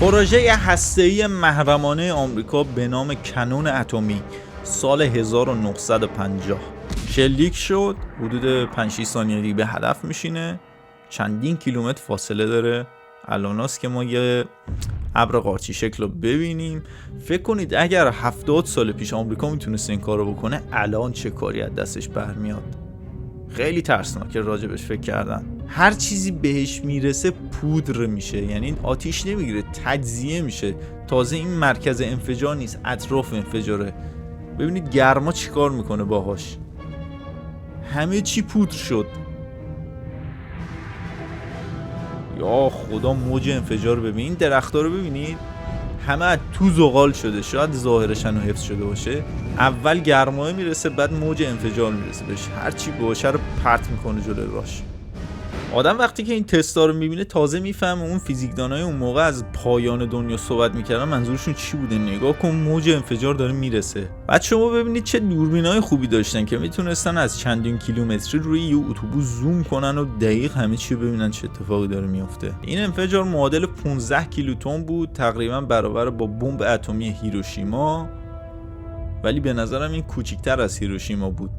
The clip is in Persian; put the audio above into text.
پروژه هسته‌ای محرمانه آمریکا به نام کنون اتمی سال 1950 شلیک شد. حدود 5-6 ثانیه دیگه به هدف میشینه. چندین کیلومتر فاصله داره. الاناست که ما یه ابر قارچی شکل رو ببینیم. فکر کنید اگر 70 سال پیش آمریکا میتونست این کارو بکنه، الان چه کاری از دستش برمیاد. خیلی ترسناکه راجبش فکر کردن. هر چیزی بهش میرسه پودر میشه، یعنی آتیش نمیگیره، تجزیه میشه. تازه این مرکز انفجار نیست، اطراف انفجاره. ببینید گرما چیکار میکنه باهاش. همه چی پودر شد. یا خدا، موج انفجار ببین. این درخت‌ها رو ببینید، همه از تو زغال شده. شاید ظاهرش هم حفظ شده باشه. اول گرمای میرسه، بعد موج انفجار میرسه بهش. هر چی باشه رو پرت میکنه جلوی راش. آدم وقتی که این تستا رو میبینه تازه میفهمه اون فیزیکدانای اون موقع از پایان دنیا صحبت میکردن منظورشون چی بوده. نگاه کن، موج انفجار داره میرسه. بعد شما ببینید چه دوربینای خوبی داشتن که میتونستن از چندین کیلومتری روی یه اتوبوس زوم کنن و دقیق همه چی ببینن چه اتفاقی داره میفته. این انفجار معادل 15 کیلوتن بود، تقریبا برابر با بمب اتمی هیروشیما، ولی به نظرم این کوچیک‌تر از هیروشیما بود.